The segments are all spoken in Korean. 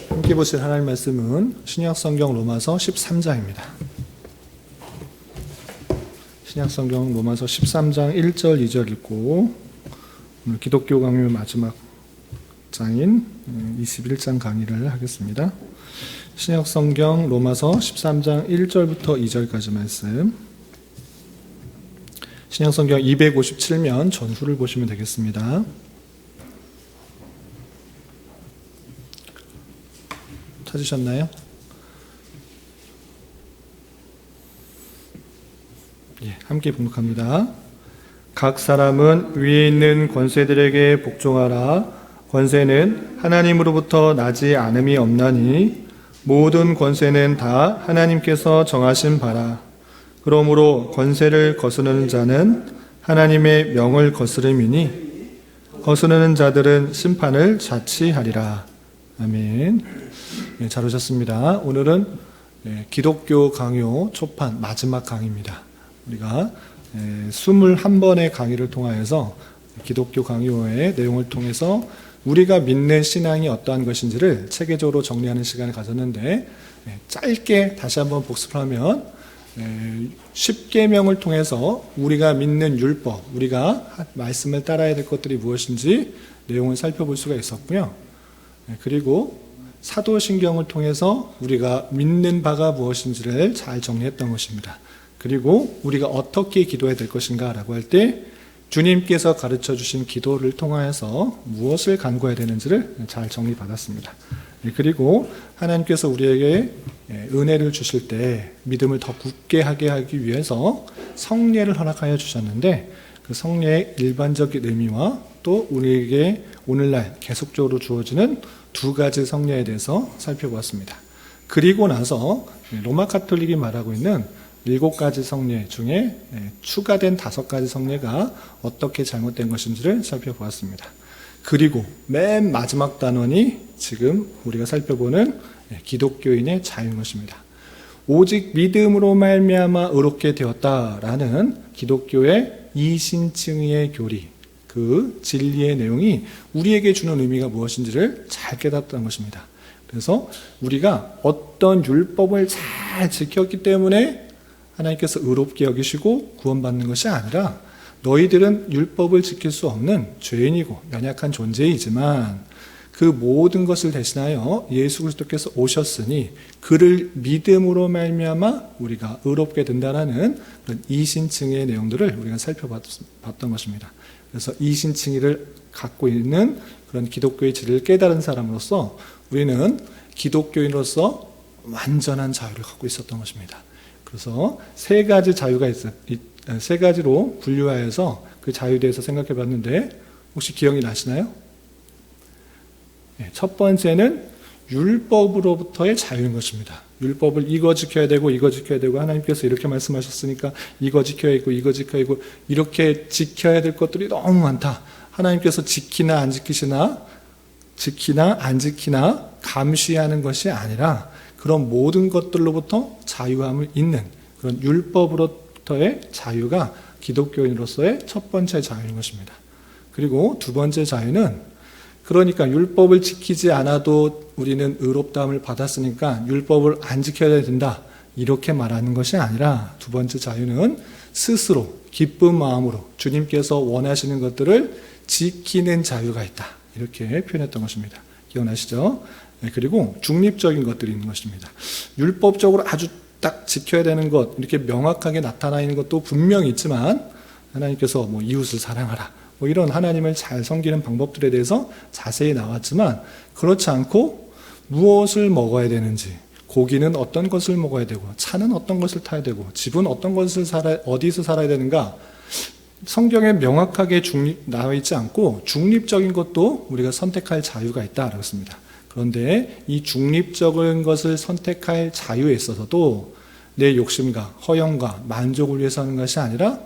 함께 보실 하나님 말씀은 신약성경 로마서 13장입니다. 신약성경 로마서 13장 1절 2절 읽고 오늘 기독교 강요 마지막 장인 21장 강의를 하겠습니다. 신약성경 로마서 13장 1절부터 2절까지 말씀, 신약성경 257면 전후를 보시면 되겠습니다. 찾으셨나요? 함께 봉독합니다. 각 사람은 위에 있는 권세들에게 복종하라. 권세는 하나님으로부터 나지 않음이 없나니 모든 권세는 다 하나님께서 정하신 바라. 그러므로 권세를 거스르는 자는 하나님의 명을 거스름이니 거스르는 자들은 심판을 자취하리라. 아멘. 잘 오셨습니다. 오늘은 기독교 강요 초판 마지막 강의입니다. 우리가 21번의 강의를 통하여서 기독교 강요의 내용을 통해서 우리가 믿는 신앙이 어떠한 것인지를 체계적으로 정리하는 시간을 가졌는데, 짧게 다시 한번 복습하면 10계명을 통해서 우리가 믿는 율법, 우리가 말씀을 따라야 될 것들이 무엇인지 내용을 살펴볼 수가 있었고요. 그리고 사도신경을 통해서 우리가 믿는 바가 무엇인지를 잘 정리했던 것입니다. 그리고 우리가 어떻게 기도해야 될 것인가 라고 할 때 주님께서 가르쳐 주신 기도를 통하여서 무엇을 간구해야 되는지를 잘 정리받았습니다. 그리고 하나님께서 우리에게 은혜를 주실 때 믿음을 더 굳게 하게 하기 위해서 성례를 허락하여 주셨는데, 그 성례의 일반적인 의미와 또 우리에게 오늘날 계속적으로 주어지는 두 가지 성례에 대해서 살펴보았습니다. 그리고 나서 로마 카톨릭이 말하고 있는 7가지 성례 중에 추가된 5가지 성례가 어떻게 잘못된 것인지를 살펴보았습니다. 그리고 맨 마지막 단원이 지금 우리가 살펴보는 기독교인의 자유인 것입니다. 오직 믿음으로 말미암아 의롭게 되었다라는 기독교의 이신칭의의 교리, 그 진리의 내용이 우리에게 주는 의미가 무엇인지를 잘 깨닫던 것입니다. 그래서 우리가 어떤 율법을 잘 지켰기 때문에 하나님께서 의롭게 여기시고 구원받는 것이 아니라, 너희들은 율법을 지킬 수 없는 죄인이고 연약한 존재이지만 그 모든 것을 대신하여 예수 그리스도께서 오셨으니 그를 믿음으로 말미암아 우리가 의롭게 된다라는 그런 이신칭의의 내용들을 우리가 살펴봤던 것입니다. 그래서 이신칭의를 갖고 있는 그런 기독교의 진리를 깨달은 사람으로서 우리는 기독교인으로서 완전한 자유를 갖고 있었던 것입니다. 그래서 세 가지로 분류하여서 그 자유에 대해서 생각해 봤는데, 혹시 기억이 나시나요? 첫 번째는 율법으로부터의 자유인 것입니다. 율법을 이거 지켜야 되고 이거 지켜야 되고, 하나님께서 이렇게 말씀하셨으니까 이거 지켜야 되고 이거 지켜야 되고, 이렇게 지켜야 될 것들이 너무 많다. 하나님께서 지키나 안 지키나 감시하는 것이 아니라 그런 모든 것들로부터 자유함을 잇는 그런 율법으로부터의 자유가 기독교인으로서의 첫 번째 자유인 것입니다. 그리고 두 번째 자유는, 그러니까 율법을 지키지 않아도 우리는 의롭다함을 받았으니까 율법을 안 지켜야 된다, 이렇게 말하는 것이 아니라, 두 번째 자유는 스스로 기쁜 마음으로 주님께서 원하시는 것들을 지키는 자유가 있다, 이렇게 표현했던 것입니다. 기억나시죠? 그리고 중립적인 것들이 있는 것입니다. 율법적으로 아주 딱 지켜야 되는 것, 이렇게 명확하게 나타나 있는 것도 분명히 있지만, 하나님께서 이웃을 사랑하라, 이런 하나님을 잘 섬기는 방법들에 대해서 자세히 나왔지만, 그렇지 않고 무엇을 먹어야 되는지, 고기는 어떤 것을 먹어야 되고, 차는 어떤 것을 타야 되고, 집은 어떤 것을 어디서 살아야 되는가, 성경에 명확하게 나와 있지 않고 중립적인 것도 우리가 선택할 자유가 있다라고 했습니다. 그런데 이 중립적인 것을 선택할 자유에 있어서도 내 욕심과 허영과 만족을 위해서 하는 것이 아니라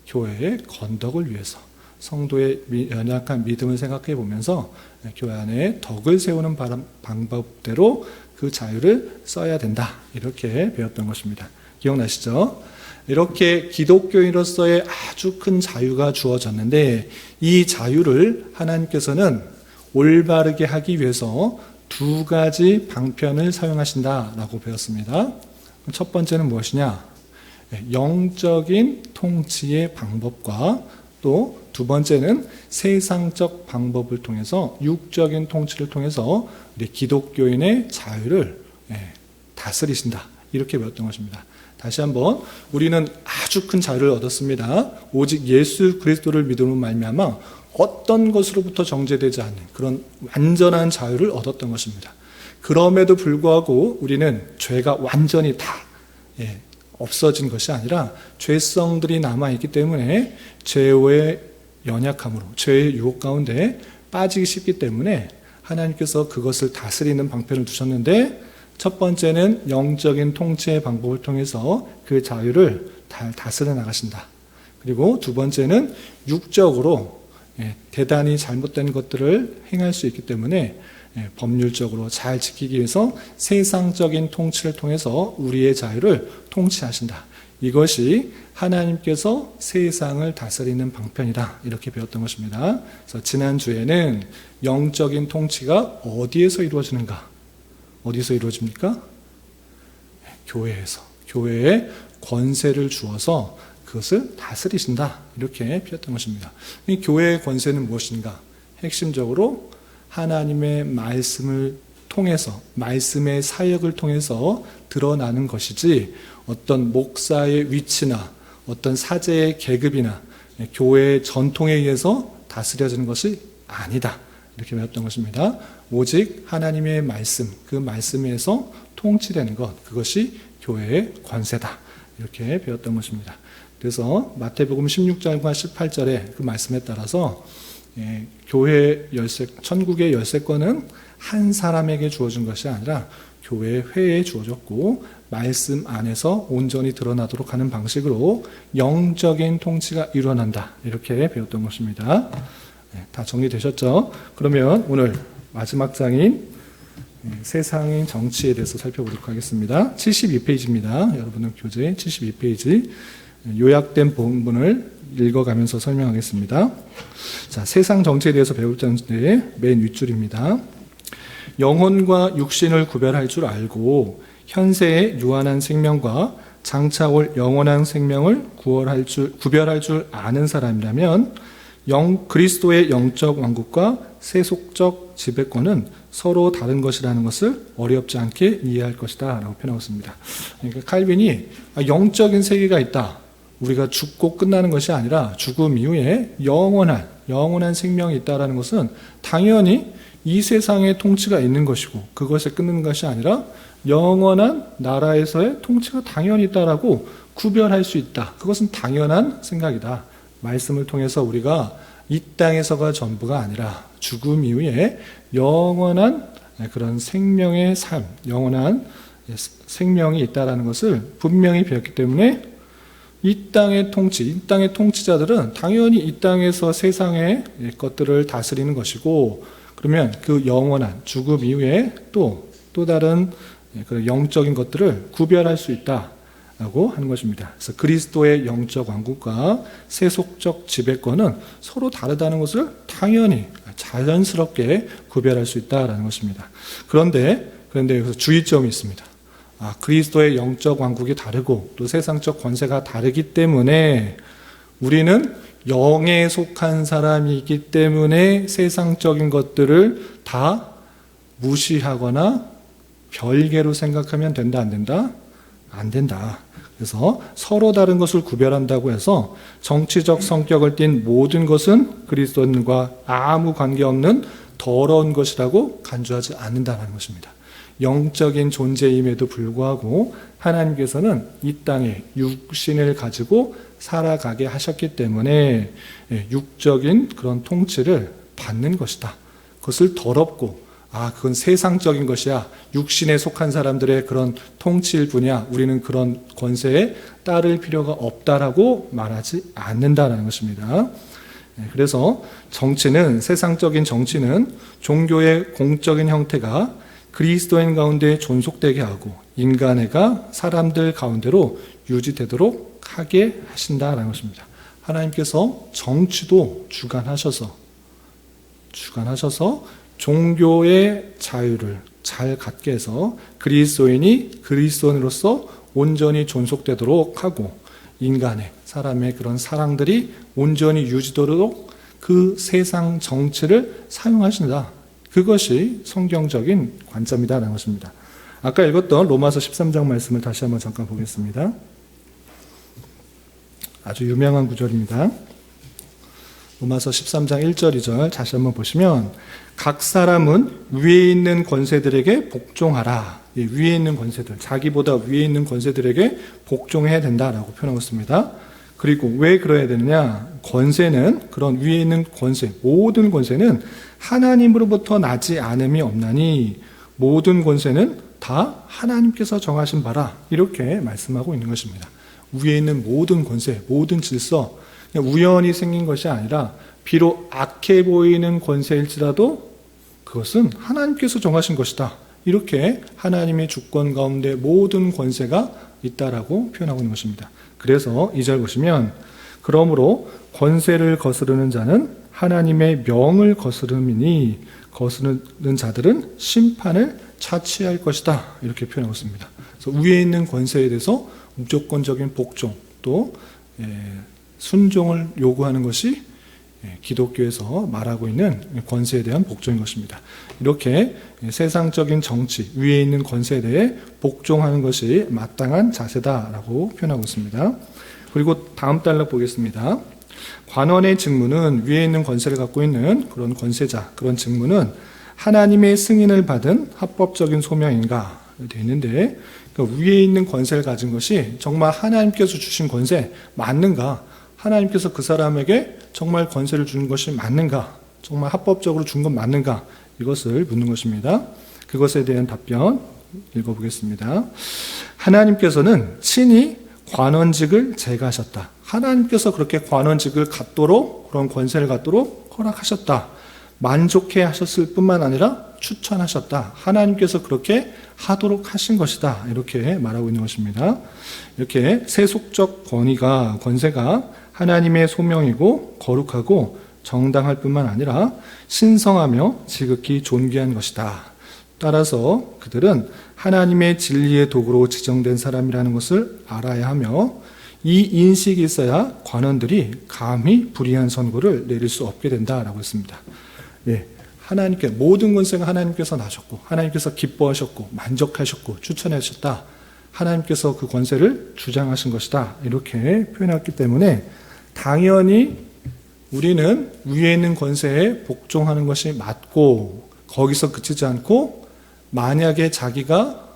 교회의 건덕을 위해서, 성도의 연약한 믿음을 생각해 보면서 교회 안에 덕을 세우는 방법대로 그 자유를 써야 된다, 이렇게 배웠던 것입니다. 기억나시죠? 이렇게 기독교인으로서의 아주 큰 자유가 주어졌는데, 이 자유를 하나님께서는 올바르게 하기 위해서 두 가지 방편을 사용하신다라고 배웠습니다. 첫 번째는 무엇이냐? 영적인 통치의 방법과 또 두 번째는 세상적 방법을 통해서 육적인 통치를 통해서 우리 기독교인의 자유를 다스리신다. 이렇게 배웠던 것입니다. 다시 한번 우리는 아주 큰 자유를 얻었습니다. 오직 예수 그리스도를 믿음으로 말미암아 어떤 것으로부터 정죄되지 않는 그런 완전한 자유를 얻었던 것입니다. 그럼에도 불구하고 우리는 죄가 완전히 다 없어진 것이 아니라 죄성들이 남아있기 때문에 죄의 연약함으로 죄의 유혹 가운데 빠지기 쉽기 때문에 하나님께서 그것을 다스리는 방편을 두셨는데 첫 번째는 영적인 통치의 방법을 통해서 그 자유를 다스려 나가신다. 그리고 두 번째는 육적으로 대단히 잘못된 것들을 행할 수 있기 때문에 법률적으로 잘 지키기 위해서 세상적인 통치를 통해서 우리의 자유를 통치하신다. 이것이 하나님께서 세상을 다스리는 방편이다. 이렇게 배웠던 것입니다. 그래서 지난주에는 영적인 통치가 어디에서 이루어지는가? 어디서 이루어집니까? 교회에서. 교회에 권세를 주어서 그것을 다스리신다. 이렇게 배웠던 것입니다. 이 교회의 권세는 무엇인가? 핵심적으로 하나님의 말씀을 통해서, 말씀의 사역을 통해서 드러나는 것이지 어떤 목사의 위치나 어떤 사제의 계급이나 교회의 전통에 의해서 다스려지는 것이 아니다. 이렇게 배웠던 것입니다. 오직 하나님의 말씀, 그 말씀에서 통치되는 것, 그것이 교회의 권세다. 이렇게 배웠던 것입니다. 그래서 마태복음 16절과 18절의 그 말씀에 따라서 교회 열쇠, 천국의 열쇠권은 한 사람에게 주어진 것이 아니라 교회 회에 주어졌고 말씀 안에서 온전히 드러나도록 하는 방식으로 영적인 통치가 일어난다. 이렇게 배웠던 것입니다. 다 정리되셨죠? 그러면 오늘 마지막 장인 세상의 정치에 대해서 살펴보도록 하겠습니다. 72페이지입니다. 여러분은 교재 72페이지 요약된 본문을 읽어가면서 설명하겠습니다. 자, 세상 정치에 대해서 배울 텐데 맨 윗줄입니다. 영혼과 육신을 구별할 줄 알고 현세의 유한한 생명과 장차 올 영원한 생명을 구별할 줄 아는 사람이라면 그리스도의 영적 왕국과 세속적 지배권은 서로 다른 것이라는 것을 어렵지 않게 이해할 것이다 라고 표현하고 있습니다. 그러니까 칼빈이 영적인 세계가 있다. 우리가 죽고 끝나는 것이 아니라 죽음 이후에 영원한 생명이 있다는 것은 당연히 이 세상의 통치가 있는 것이고 그것에 끊는 것이 아니라 영원한 나라에서의 통치가 당연히 있다라고 구별할 수 있다. 그것은 당연한 생각이다. 말씀을 통해서 우리가 이 땅에서가 전부가 아니라 죽음 이후에 영원한 그런 생명의 삶, 영원한 생명이 있다라는 것을 분명히 배웠기 때문에 이 땅의 통치, 이 땅의 통치자들은 당연히 이 땅에서 세상의 것들을 다스리는 것이고 그러면 그 영원한 죽음 이후에 또 다른 그런 영적인 것들을 구별할 수 있다라고 하는 것입니다. 그래서 그리스도의 영적 왕국과 세속적 지배권은 서로 다르다는 것을 당연히 자연스럽게 구별할 수 있다라는 것입니다. 그런데 여기서 주의점이 있습니다. 그리스도의 영적 왕국이 다르고 또 세상적 권세가 다르기 때문에 우리는 영에 속한 사람이기 때문에 세상적인 것들을 다 무시하거나 별개로 생각하면 된다, 안 된다? 안 된다. 그래서 서로 다른 것을 구별한다고 해서 정치적 성격을 띤 모든 것은 그리스도인과 아무 관계없는 더러운 것이라고 간주하지 않는다는 것입니다. 영적인 존재임에도 불구하고 하나님께서는 이 땅에 육신을 가지고 살아가게 하셨기 때문에 육적인 그런 통치를 받는 것이다. 그것을 더럽고 그건 세상적인 것이야. 육신에 속한 사람들의 그런 통치일 뿐이야. 우리는 그런 권세에 따를 필요가 없다라고 말하지 않는다는 것입니다. 그래서 정치는, 세상적인 정치는 종교의 공적인 형태가 그리스도인 가운데 존속되게 하고 인간애가 사람들 가운데로 유지되도록 하게 하신다라는 것입니다. 하나님께서 정치도 주관하셔서 종교의 자유를 잘 갖게 해서 그리스도인이 그리스도인으로서 온전히 존속되도록 하고 인간의 사람의 그런 사랑들이 온전히 유지되도록 그 세상 정치를 사용하신다. 그것이 성경적인 관점이다라는 것입니다. 아까 읽었던 로마서 13장 말씀을 다시 한번 잠깐 보겠습니다. 아주 유명한 구절입니다. 로마서 13장 1절 2절 다시 한번 보시면 각 사람은 위에 있는 권세들에게 복종하라. 위에 있는 권세들, 자기보다 위에 있는 권세들에게 복종해야 된다라고 표현하고 있습니다. 그리고 왜 그래야 되느냐? 권세는, 그런 위에 있는 권세, 모든 권세는 하나님으로부터 나지 않음이 없나니 모든 권세는 다 하나님께서 정하신 바라. 이렇게 말씀하고 있는 것입니다. 위에 있는 모든 권세, 모든 질서, 그냥 우연히 생긴 것이 아니라 비록 악해 보이는 권세일지라도 그것은 하나님께서 정하신 것이다. 이렇게 하나님의 주권 가운데 모든 권세가 있다라고 표현하고 있는 것입니다. 그래서 2절 보시면 그러므로 권세를 거스르는 자는 하나님의 명을 거스름이니 거스르는 자들은 심판을 차치할 것이다. 이렇게 표현하고 있습니다. 그래서 위에 있는 권세에 대해서 무조건적인 복종 또 순종을 요구하는 것이 기독교에서 말하고 있는 권세에 대한 복종인 것입니다. 이렇게 세상적인 정치, 위에 있는 권세에 대해 복종하는 것이 마땅한 자세다라고 표현하고 있습니다. 그리고 다음 단락 보겠습니다. 관원의 직무는 위에 있는 권세를 갖고 있는 그런 권세자, 그런 직무는 하나님의 승인을 받은 합법적인 소명인가 되어 있는데 그러니까 위에 있는 권세를 가진 것이 정말 하나님께서 주신 권세 맞는가? 하나님께서 그 사람에게 정말 권세를 주는 것이 맞는가? 정말 합법적으로 준 건 맞는가? 이것을 묻는 것입니다. 그것에 대한 답변 읽어보겠습니다. 하나님께서는 친히 관원직을 제거하셨다. 하나님께서 그렇게 관원직을 갖도록 그런 권세를 갖도록 허락하셨다. 만족해 하셨을 뿐만 아니라 추천하셨다. 하나님께서 그렇게 하도록 하신 것이다. 이렇게 말하고 있는 것입니다. 이렇게 세속적 권세가 하나님의 소명이고 거룩하고 정당할 뿐만 아니라 신성하며 지극히 존귀한 것이다. 따라서 그들은 하나님의 진리의 도구로 지정된 사람이라는 것을 알아야 하며 이 인식이 있어야 관원들이 감히 불의한 선고를 내릴 수 없게 된다라고 했습니다. 하나님께 모든 권세가 하나님께서 나셨고 하나님께서 기뻐하셨고 만족하셨고 추천하셨다. 하나님께서 그 권세를 주장하신 것이다. 이렇게 표현했기 때문에 당연히 우리는 위에 있는 권세에 복종하는 것이 맞고 거기서 그치지 않고 만약에 자기가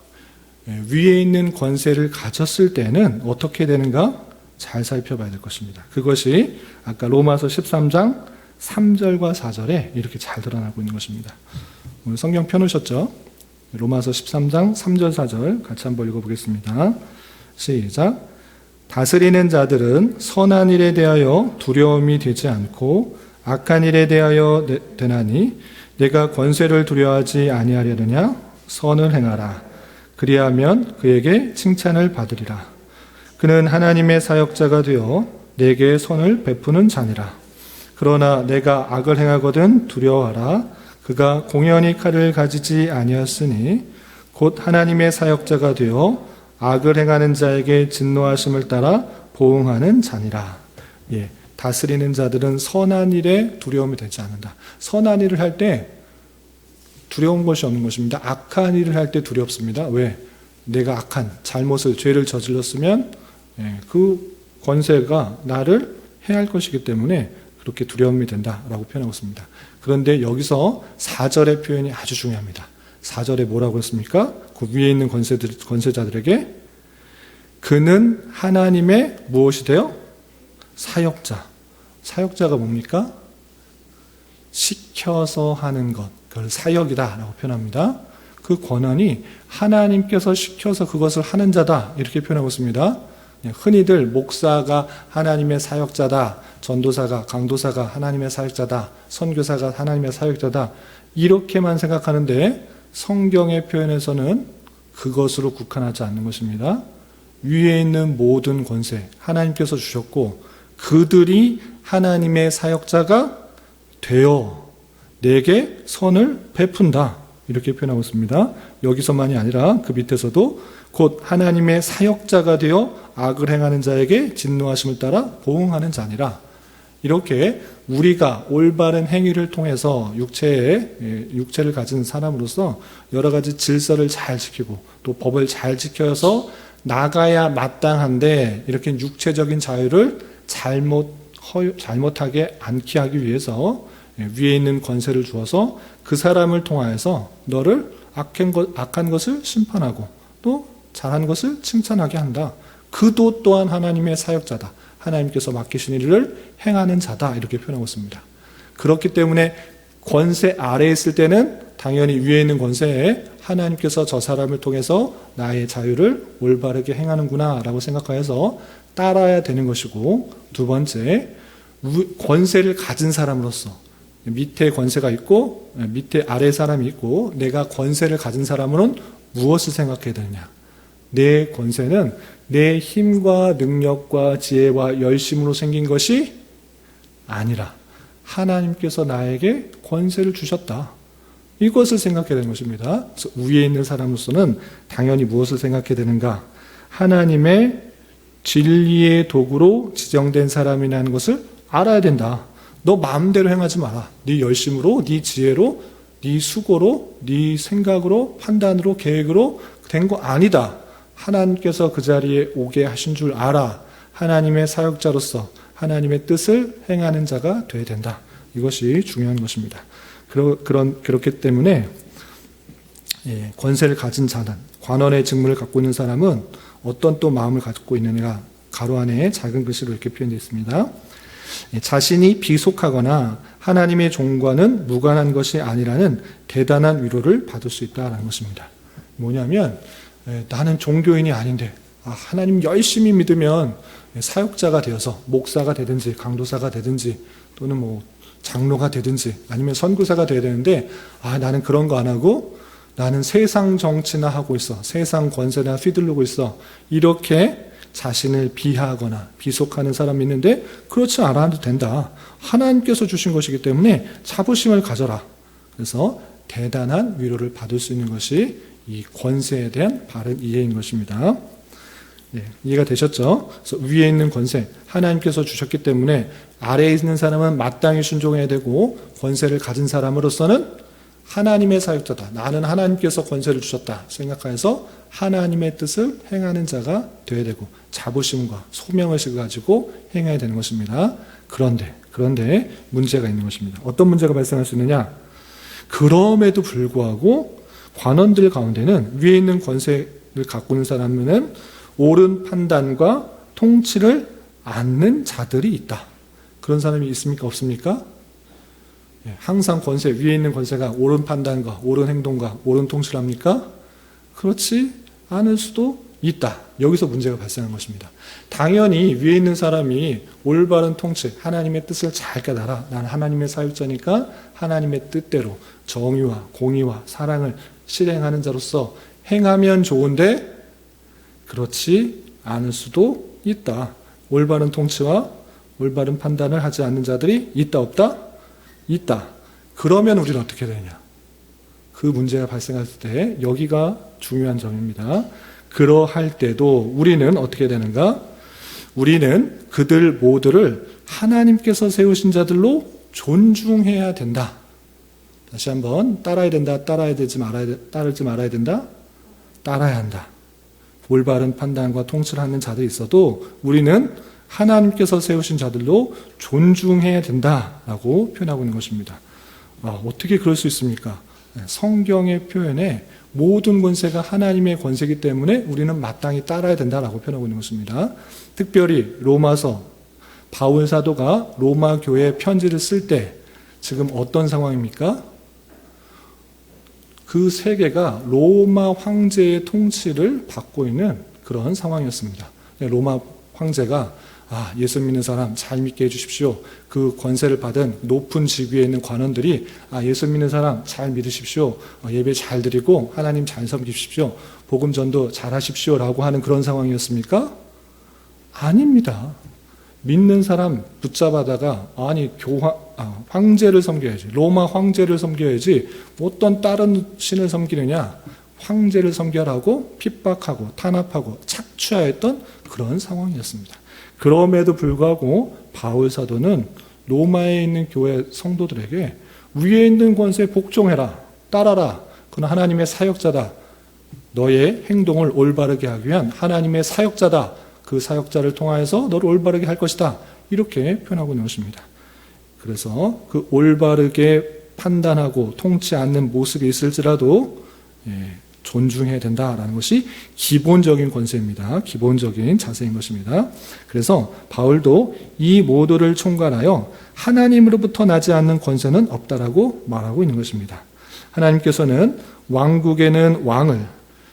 위에 있는 권세를 가졌을 때는 어떻게 되는가 잘 살펴봐야 될 것입니다. 그것이 아까 로마서 13장 3절과 4절에 이렇게 잘 드러나고 있는 것입니다. 오늘 성경 펴놓으셨죠? 로마서 13장 3절 4절 같이 한번 읽어보겠습니다. 시작. 다스리는 자들은 선한 일에 대하여 두려움이 되지 않고 악한 일에 대하여 되나니 내가 권세를 두려워하지 아니하려느냐? 선을 행하라. 그리하면 그에게 칭찬을 받으리라. 그는 하나님의 사역자가 되어 내게 선을 베푸는 자니라. 그러나 내가 악을 행하거든 두려워하라. 그가 공연히 칼을 가지지 아니하였으니 곧 하나님의 사역자가 되어 악을 행하는 자에게 진노하심을 따라 보응하는 자니라. 다스리는 자들은 선한 일에 두려움이 되지 않는다. 선한 일을 할 때 두려운 것이 없는 것입니다. 악한 일을 할 때 두렵습니다. 왜? 내가 악한 잘못을, 죄를 저질렀으면 그 권세가 나를 해할 것이기 때문에 그렇게 두려움이 된다라고 표현하고 있습니다. 그런데 여기서 4절의 표현이 아주 중요합니다. 4절에 뭐라고 했습니까? 그 위에 있는 권세자들에게 그는 하나님의 무엇이 돼요? 사역자. 사역자가 뭡니까? 시켜서 하는 것. 그걸 사역이다라고 표현합니다. 그 권한이 하나님께서 시켜서 그것을 하는 자다. 이렇게 표현하고 있습니다. 흔히들 목사가 하나님의 사역자다. 전도사가, 강도사가 하나님의 사역자다. 선교사가 하나님의 사역자다. 이렇게만 생각하는데 성경의 표현에서는 그것으로 국한하지 않는 것입니다. 위에 있는 모든 권세 하나님께서 주셨고 그들이 하나님의 사역자가 되어 내게 선을 베푼다. 이렇게 표현하고 있습니다. 여기서만이 아니라 그 밑에서도 곧 하나님의 사역자가 되어 악을 행하는 자에게 진노하심을 따라 보응하는 자니라. 이렇게 우리가 올바른 행위를 통해서 육체를 가진 사람으로서 여러 가지 질서를 잘 지키고 또 법을 잘 지켜서 나가야 마땅한데 이렇게 육체적인 자유를 잘못하게 않게 하기 위해서 위에 있는 권세를 주어서 그 사람을 통하여서 너를 악한 것을 심판하고 또 잘한 것을 칭찬하게 한다. 그도 또한 하나님의 사역자다. 하나님께서 맡기신 일을 행하는 자다. 이렇게 표현하고 있습니다. 그렇기 때문에 권세 아래에 있을 때는 당연히 위에 있는 권세에 하나님께서 저 사람을 통해서 나의 자유를 올바르게 행하는구나 라고 생각하여서 따라야 되는 것이고, 두 번째, 권세를 가진 사람으로서 밑에 권세가 있고 밑에 아래 사람이 있고 내가 권세를 가진 사람으로는 무엇을 생각해야 되느냐. 내 권세는 내 힘과 능력과 지혜와 열심으로 생긴 것이 아니라 하나님께서 나에게 권세를 주셨다. 이것을 생각해야 되는 것입니다. 그래서 위에 있는 사람으로서는 당연히 무엇을 생각해야 되는가? 하나님의 진리의 도구로 지정된 사람이라는 것을 알아야 된다. 너 마음대로 행하지 마라. 네 열심으로, 네 지혜로, 네 수고로, 네 생각으로, 판단으로, 계획으로 된 거 아니다. 하나님께서 그 자리에 오게 하신 줄 알아. 하나님의 사역자로서 하나님의 뜻을 행하는 자가 되어야 된다. 이것이 중요한 것입니다. 그렇기 때문에 권세를 가진 자는, 관원의 직무를 갖고 있는 사람은 어떤 또 마음을 갖고 있느냐, 가로 안에 작은 글씨로 이렇게 표현되어 있습니다. 자신이 비속하거나 하나님의 종과는 무관한 것이 아니라는 대단한 위로를 받을 수 있다는 것입니다. 뭐냐면 나는 종교인이 아닌데 하나님 열심히 믿으면 사역자가 되어서 목사가 되든지 강도사가 되든지 또는 뭐 장로가 되든지 아니면 선교사가 되어야 되는데 나는 그런 거 안 하고 나는 세상 정치나 하고 있어. 세상 권세나 휘두르고 있어. 이렇게 자신을 비하하거나 비속하는 사람이 있는데 그렇지 않아도 된다. 하나님께서 주신 것이기 때문에 자부심을 가져라. 그래서 대단한 위로를 받을 수 있는 것이 이 권세에 대한 바른 이해인 것입니다. 이해가 되셨죠? 그래서 위에 있는 권세, 하나님께서 주셨기 때문에 아래에 있는 사람은 마땅히 순종해야 되고 권세를 가진 사람으로서는 하나님의 사역자다. 나는 하나님께서 권세를 주셨다 생각해서 하나님의 뜻을 행하는 자가 되어야 되고 자부심과 소명의식을 가지고 행해야 되는 것입니다. 그런데 문제가 있는 것입니다. 어떤 문제가 발생할 수 있느냐? 그럼에도 불구하고 관원들 가운데는 위에 있는 권세를 갖고 있는 사람은 옳은 판단과 통치를 않는 자들이 있다. 그런 사람이 있습니까? 없습니까? 항상 권세, 위에 있는 권세가 옳은 판단과 옳은 행동과 옳은 통치를 합니까? 그렇지 않을 수도 있다. 여기서 문제가 발생한 것입니다. 당연히 위에 있는 사람이 올바른 통치, 하나님의 뜻을 잘 깨달아. 나는 하나님의 사역자니까 하나님의 뜻대로 정의와 공의와 사랑을 실행하는 자로서 행하면 좋은데 그렇지 않을 수도 있다. 올바른 통치와 올바른 판단을 하지 않는 자들이 있다 없다? 있다. 그러면 우리는 어떻게 되느냐? 그 문제가 발생할 때 여기가 중요한 점입니다. 그러할 때도 우리는 어떻게 되는가? 우리는 그들 모두를 하나님께서 세우신 자들로 존중해야 된다. 다시 한번 따라야 된다. 따르지 말아야 된다. 따라야 한다. 올바른 판단과 통치를 하는 자들이 있어도 우리는 하나님께서 세우신 자들로 존중해야 된다라고 표현하고 있는 것입니다. 어떻게 그럴 수 있습니까? 성경의 표현에 모든 권세가 하나님의 권세이기 때문에 우리는 마땅히 따라야 된다라고 표현하고 있는 것입니다. 특별히 로마서 바울 사도가 로마 교회에 편지를 쓸 때 지금 어떤 상황입니까? 그 세계가 로마 황제의 통치를 받고 있는 그런 상황이었습니다. 로마 황제가 예수 믿는 사람 잘 믿게 해주십시오. 그 권세를 받은 높은 직위에 있는 관원들이 예수 믿는 사람 잘 믿으십시오. 예배 잘 드리고 하나님 잘 섬기십시오. 복음 전도 잘 하십시오. 라고 하는 그런 상황이었습니까? 아닙니다. 믿는 사람 붙잡아다가 아니 황제를 섬겨야지, 로마 황제를 섬겨야지 어떤 다른 신을 섬기느냐, 황제를 섬겨라고 핍박하고 탄압하고 착취하였던 그런 상황이었습니다. 그럼에도 불구하고 바울 사도는 로마에 있는 교회 성도들에게 위에 있는 권세에 복종해라, 따라라, 그는 하나님의 사역자다, 너의 행동을 올바르게 하기 위한 하나님의 사역자다, 그 사역자를 통하여서 너를 올바르게 할 것이다, 이렇게 표현하고 있는 것입니다. 그래서 그 올바르게 판단하고 통치 않는 모습이 있을지라도 존중해야 된다라는 것이 기본적인 권세입니다. 기본적인 자세인 것입니다. 그래서 바울도 이 모두를 총괄하여 하나님으로부터 나지 않는 권세는 없다라고 말하고 있는 것입니다. 하나님께서는 왕국에는 왕을,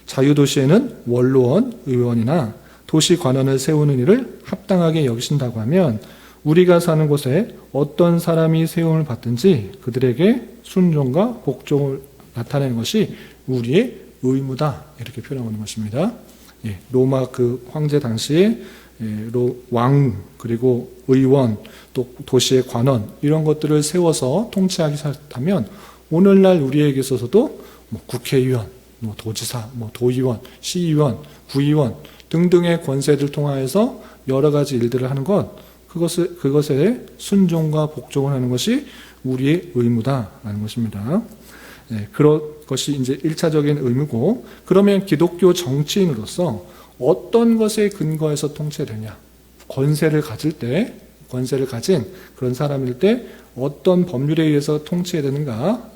자유도시에는 원로원, 의원이나 도시 관원을 세우는 일을 합당하게 여기신다고 하면 우리가 사는 곳에 어떤 사람이 세움을 받든지 그들에게 순종과 복종을 나타내는 것이 우리의 의무다, 이렇게 표현하고 있는 것입니다. 로마 그 황제 당시에 왕, 그리고 의원, 또 도시의 관원, 이런 것들을 세워서 통치하기 시작하면 오늘날 우리에게 있어서도 국회의원, 도지사, 도의원, 시의원, 구의원 등등의 권세를 통하여서 여러 가지 일들을 하는 것, 그것에 순종과 복종을 하는 것이 우리의 의무다라는 것입니다. 그런 것이 이제 1차적인 의무고, 그러면 기독교 정치인으로서 어떤 것에 근거해서 통치되냐? 권세를 가진 그런 사람일 때 어떤 법률에 의해서 통치해야 되는가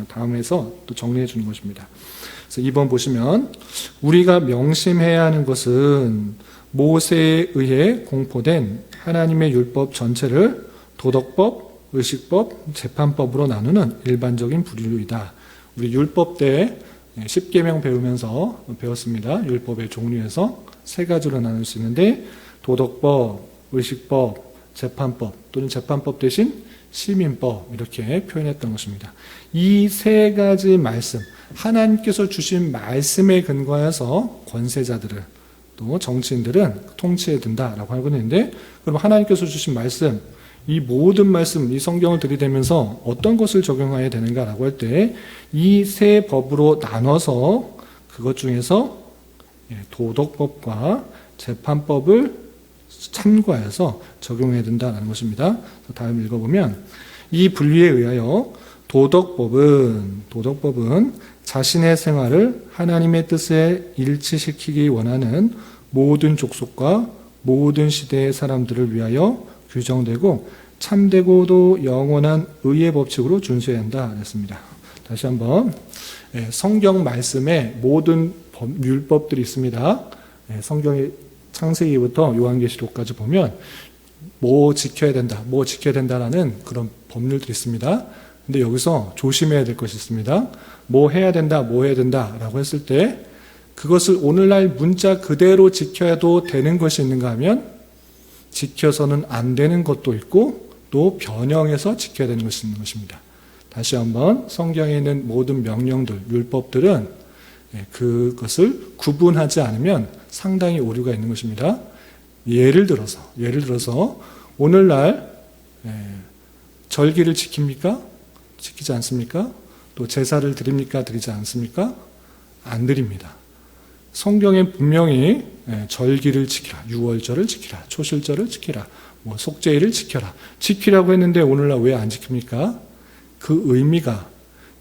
다음에서 또 정리해 주는 것입니다. 그래서 2번 보시면 우리가 명심해야 하는 것은 모세에 의해 공포된 하나님의 율법 전체를 도덕법, 의식법, 재판법으로 나누는 일반적인 부류이다. 우리 율법 때 10계명 배우면서 배웠습니다. 율법의 종류에서 3가지로 나눌 수 있는데 도덕법, 의식법, 재판법, 또는 재판법 대신 시민법, 이렇게 표현했던 것입니다. 이 3가지 말씀, 하나님께서 주신 말씀에 근거해서 권세자들을, 또 정치인들은 통치해야 된다라고 하고 있는데, 그럼 하나님께서 주신 말씀, 이 모든 말씀, 이 성경을 들이대면서 어떤 것을 적용해야 되는가라고 할 때 이 3 법으로 나눠서 그것 중에서 도덕법과 재판법을 참고해서 적용해야 된다는 것입니다. 다음 읽어보면 이 분류에 의하여 도덕법은 자신의 생활을 하나님의 뜻에 일치시키기 원하는 모든 족속과 모든 시대의 사람들을 위하여 규정되고 참되고도 영원한 의의 법칙으로 준수해야 한다 했습니다. 다시 한번 성경 말씀에 모든 율법들이 있습니다. 성경의 창세기부터 요한계시록까지 보면 뭐 지켜야 된다라는 그런 법률들이 있습니다. 근데 여기서 조심해야 될 것이 있습니다. 뭐 해야 된다라고 했을 때 그것을 오늘날 문자 그대로 지켜야도 되는 것이 있는가 하면 지켜서는 안 되는 것도 있고 또 변형해서 지켜야 되는 것이 있는 것입니다. 다시 한번 성경에 있는 모든 명령들, 율법들은 그것을 구분하지 않으면 상당히 오류가 있는 것입니다. 예를 들어서 오늘날 절기를 지킵니까? 지키지 않습니까? 또 제사를 드립니까? 드리지 않습니까? 안 드립니다. 성경에 분명히 절기를 지키라, 유월절을 지키라, 초실절을 지키라, 속죄일을 지키라고 했는데 오늘날 왜 안 지킵니까? 그 의미가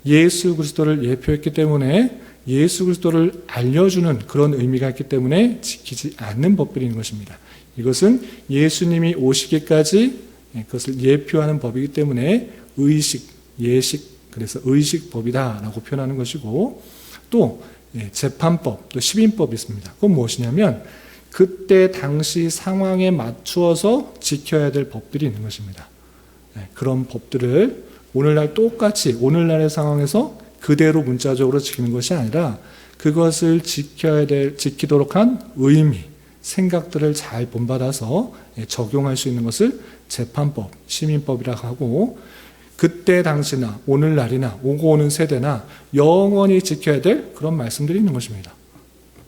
예수 그리스도를 예표했기 때문에 예수 그리스도를 알려주는 그런 의미가 있기 때문에 지키지 않는 법들인 것입니다. 이것은 예수님이 오시기까지 그것을 예표하는 법이기 때문에 그래서 의식법이다라고 표현하는 것이고, 또 재판법, 또 시민법이 있습니다. 그건 무엇이냐면 그때 당시 상황에 맞추어서 지켜야 될 법들이 있는 것입니다. 그런 법들을 오늘날 똑같이 오늘날의 상황에서 그대로 문자적으로 지키는 것이 아니라 그것을 지키도록 한 의미, 생각들을 잘 본받아서 적용할 수 있는 것을 재판법, 시민법이라고 하고, 그때 당시나 오늘날이나 오고 오는 세대나 영원히 지켜야 될 그런 말씀들이 있는 것입니다.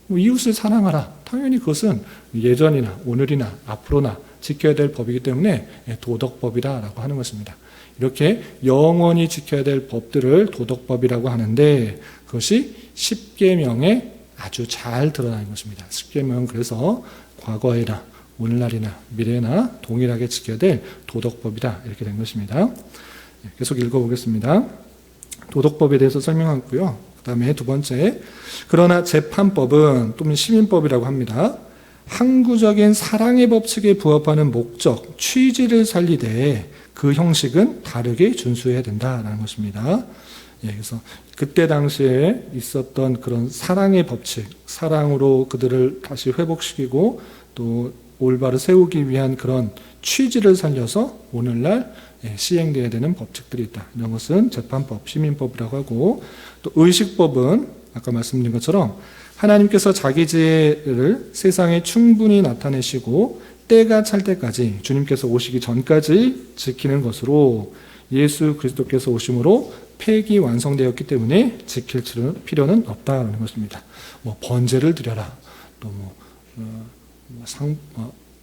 이웃을 사랑하라. 당연히 그것은 예전이나 오늘이나 앞으로나 지켜야 될 법이기 때문에 도덕법이다라고 하는 것입니다. 이렇게 영원히 지켜야 될 법들을 도덕법이라고 하는데 그것이 십계명에 아주 잘 드러나는 것입니다. 십계명은 그래서 과거에나 오늘날이나 미래나 동일하게 지켜야 될 도덕법이다 이렇게 된 것입니다. 계속 읽어보겠습니다. 도덕법에 대해서 설명하고요. 그 다음에 두 번째, 그러나 재판법은 또는 시민법이라고 합니다. 항구적인 사랑의 법칙에 부합하는 목적, 취지를 살리되 그 형식은 다르게 준수해야 된다라는 것입니다. 그래서 그때 당시에 있었던 그런 사랑의 법칙, 사랑으로 그들을 다시 회복시키고 또 올바로 세우기 위한 그런 취지를 살려서 오늘날 시행되어야 되는 법칙들이 있다. 이런 것은 재판법, 시민법이라고 하고, 또 의식법은 아까 말씀드린 것처럼 하나님께서 자기 지혜를 세상에 충분히 나타내시고 때가 찰 때까지 주님께서 오시기 전까지 지키는 것으로 예수 그리스도께서 오심으로 폐기 완성되었기 때문에 지킬 필요는 없다는 것입니다. 번제를 드려라, 또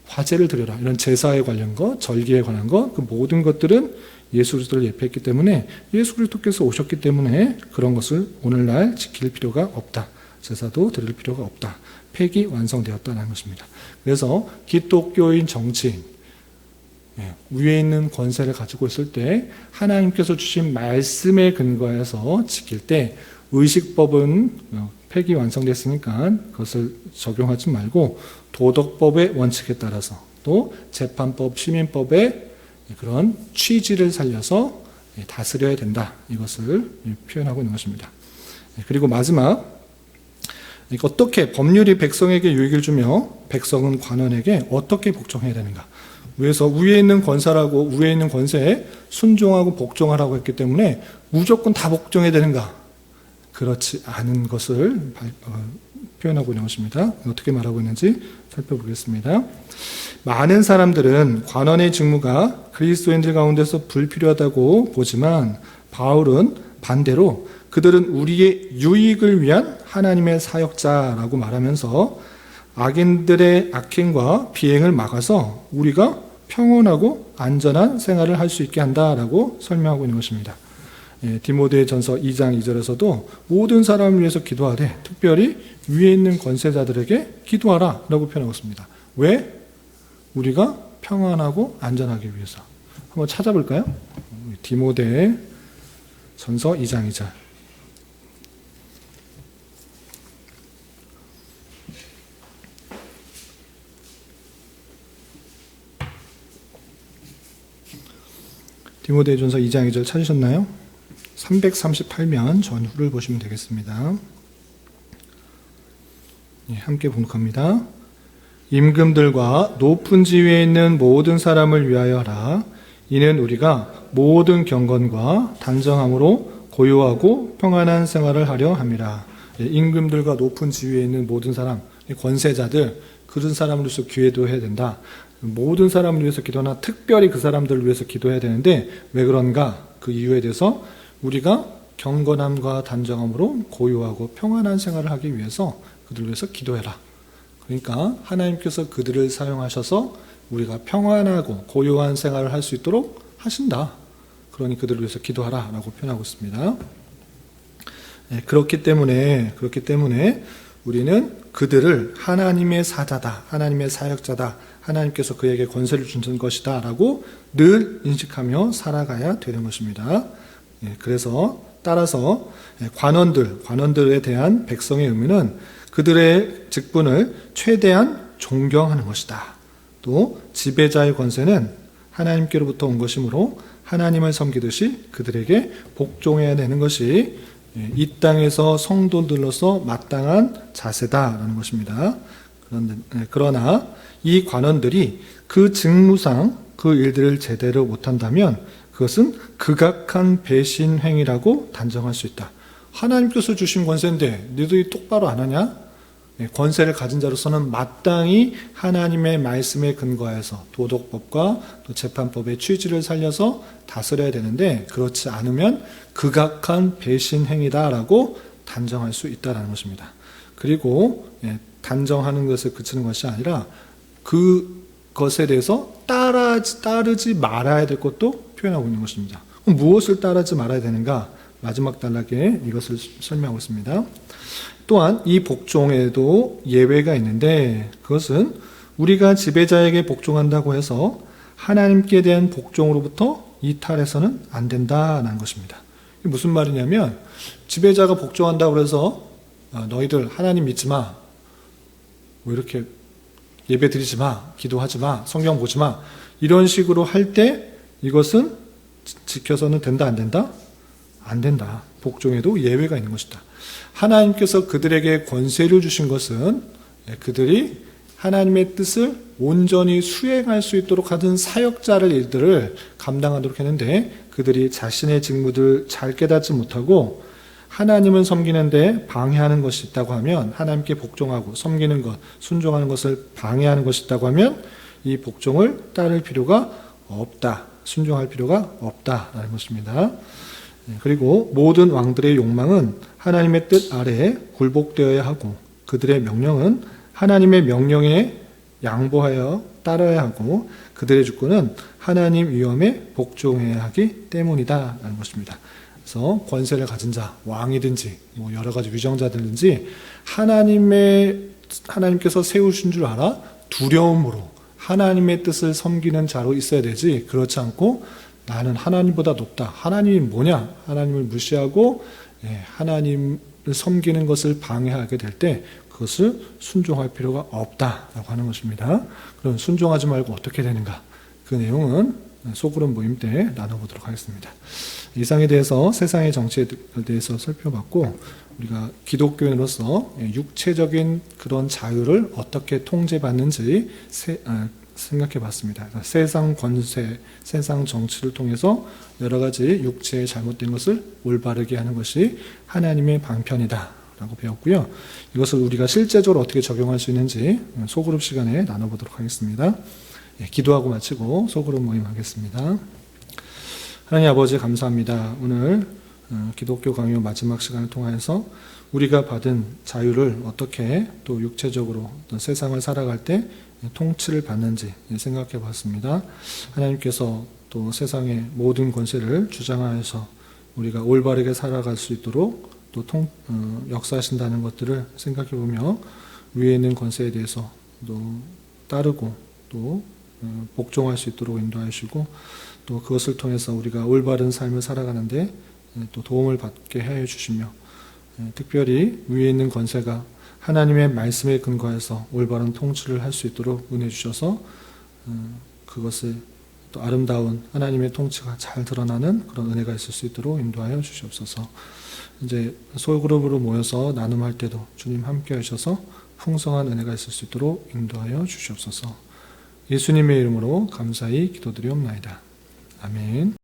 화제를 드려라, 이런 제사에 관련 것, 절기에 관한 것, 그 모든 것들은 예수 그리스도를 예표했기 때문에 예수 그리스도께서 오셨기 때문에 그런 것을 오늘날 지킬 필요가 없다. 제사도 드릴 필요가 없다. 폐기 완성되었다는 것입니다. 그래서 기독교인 정치인, 위에 있는 권세를 가지고 있을 때 하나님께서 주신 말씀에 근거해서 지킬 때 의식법은 폐기 완성됐으니까 그것을 적용하지 말고 도덕법의 원칙에 따라서 또 재판법, 시민법의 그런 취지를 살려서 다스려야 된다. 이것을 표현하고 있는 것입니다. 그리고 마지막, 어떻게 법률이 백성에게 유익을 주며 백성은 관원에게 어떻게 복종해야 되는가. 위에서 위에 있는 권사라고 위에 있는 권세에 순종하고 복종하라고 했기 때문에 무조건 다 복종해야 되는가? 그렇지 않은 것을 표현하고 있는 것입니다. 어떻게 말하고 있는지 살펴보겠습니다. 많은 사람들은 관원의 직무가 그리스도인들 가운데서 불필요하다고 보지만 바울은 반대로 그들은 우리의 유익을 위한 하나님의 사역자라고 말하면서 악인들의 악행과 비행을 막아서 우리가 평온하고 안전한 생활을 할 수 있게 한다라고 설명하고 있는 것입니다. 디모데전서 2장 2절에서도 모든 사람을 위해서 기도하되 특별히 위에 있는 권세자들에게 기도하라 라고 표현하고 있습니다. 왜? 우리가 평안하고 안전하기 위해서. 한번 찾아볼까요? 디모데전서 2장 2절. 디모데전서 2장 2절 찾으셨나요? 338면 전후를 보시면 되겠습니다. 함께 봉독합니다. 임금들과 높은 지위에 있는 모든 사람을 위하여 하라. 이는 우리가 모든 경건과 단정함으로 고요하고 평안한 생활을 하려 함이라. 임금들과 높은 지위에 있는 모든 사람, 권세자들, 그런 사람을 위해서 기도해야 된다. 모든 사람을 위해서 기도하나 특별히 그 사람들을 위해서 기도해야 되는데 왜 그런가? 그 이유에 대해서 우리가 경건함과 단정함으로 고요하고 평안한 생활을 하기 위해서 그들을 위해서 기도해라. 그러니까 하나님께서 그들을 사용하셔서 우리가 평안하고 고요한 생활을 할 수 있도록 하신다. 그러니 그들을 위해서 기도하라 라고 표현하고 있습니다. 그렇기 때문에 우리는 그들을 하나님의 사자다, 하나님의 사역자다, 하나님께서 그에게 권세를 주신 것이다 라고 늘 인식하며 살아가야 되는 것입니다. 그래서 따라서 관원들에 대한 백성의 의무는 그들의 직분을 최대한 존경하는 것이다. 또 지배자의 권세는 하나님께로부터 온 것이므로 하나님을 섬기듯이 그들에게 복종해야 되는 것이 이 땅에서 성도들로서 마땅한 자세다라는 것입니다. 그러나 이 관원들이 그 직무상 그 일들을 제대로 못한다면 그것은 극악한 배신 행위라고 단정할 수 있다. 하나님께서 주신 권세인데 너희들이 똑바로 안 하냐? 권세를 가진 자로서는 마땅히 하나님의 말씀에 근거해서 도덕법과 또 재판법의 취지를 살려서 다스려야 되는데 그렇지 않으면 극악한 배신 행위다라고 단정할 수 있다는 것입니다. 그리고 단정하는 것에 그치는 것이 아니라 그것에 대해서 따르지 말아야 될 것도 표현하고 있는 것입니다. 그럼 무엇을 따르지 말아야 되는가? 마지막 단락에 이것을 설명하고 있습니다. 또한 이 복종에도 예외가 있는데 그것은 우리가 지배자에게 복종한다고 해서 하나님께 대한 복종으로부터 이탈해서는 안 된다는 것입니다. 이게 무슨 말이냐면 지배자가 복종한다고 해서 너희들 하나님 믿지 마, 뭐 이렇게 예배 드리지 마, 기도하지 마, 성경 보지 마 이런 식으로 할 때 이것은 지켜서는 된다 안 된다? 안 된다. 복종에도 예외가 있는 것이다. 하나님께서 그들에게 권세를 주신 것은 그들이 하나님의 뜻을 온전히 수행할 수 있도록 하는 사역자를 일들을 감당하도록 했는데 그들이 자신의 직무를 잘 깨닫지 못하고 하나님을 섬기는데 방해하는 것이 있다고 하면 하나님께 복종하고 섬기는 것, 순종하는 것을 방해하는 것이 있다고 하면 이 복종을 따를 필요가 없다. 순종할 필요가 없다라는 것입니다. 그리고 모든 왕들의 욕망은 하나님의 뜻 아래에 굴복되어야 하고 그들의 명령은 하나님의 명령에 양보하여 따라야 하고 그들의 주권은 하나님 위엄에 복종해야 하기 때문이다 라는 것입니다. 그래서 권세를 가진 자, 왕이든지 뭐 여러 가지 위정자들든지 하나님께서 세우신 줄 알아 두려움으로 하나님의 뜻을 섬기는 자로 있어야 되지 그렇지 않고 나는 하나님보다 높다. 하나님이 뭐냐? 하나님을 무시하고 하나님을 섬기는 것을 방해하게 될 때 그것을 순종할 필요가 없다라고 하는 것입니다. 그럼 순종하지 말고 어떻게 되는가? 그 내용은 소그룹 모임 때 나눠보도록 하겠습니다. 이상에 대해서 세상의 정치에 대해서 살펴봤고 우리가 기독교인으로서 육체적인 그런 자유를 어떻게 통제받는지 생각해 봤습니다. 세상 권세, 세상 정치를 통해서 여러 가지 육체의 잘못된 것을 올바르게 하는 것이 하나님의 방편이다 라고 배웠고요. 이것을 우리가 실제적으로 어떻게 적용할 수 있는지 소그룹 시간에 나눠보도록 하겠습니다. 기도하고 마치고 소그룹 모임 하겠습니다. 하나님 아버지 감사합니다. 오늘 기독교 강요 마지막 시간을 통해서 우리가 받은 자유를 어떻게 또 육체적으로 어떤 세상을 살아갈 때 통치를 받는지 생각해 봤습니다. 하나님께서 또 세상의 모든 권세를 주장하여서 우리가 올바르게 살아갈 수 있도록 또 역사하신다는 것들을 생각해 보며 위에 있는 권세에 대해서 또 따르고 또 복종할 수 있도록 인도하시고 또 그것을 통해서 우리가 올바른 삶을 살아가는데 또 도움을 받게 해 주시며 특별히 위에 있는 권세가 하나님의 말씀에 근거해서 올바른 통치를 할 수 있도록 은혜 주셔서 그것을 또 아름다운 하나님의 통치가 잘 드러나는 그런 은혜가 있을 수 있도록 인도하여 주시옵소서. 이제 소그룹으로 모여서 나눔할 때도 주님 함께 하셔서 풍성한 은혜가 있을 수 있도록 인도하여 주시옵소서. 예수님의 이름으로 감사히 기도드리옵나이다. 아멘.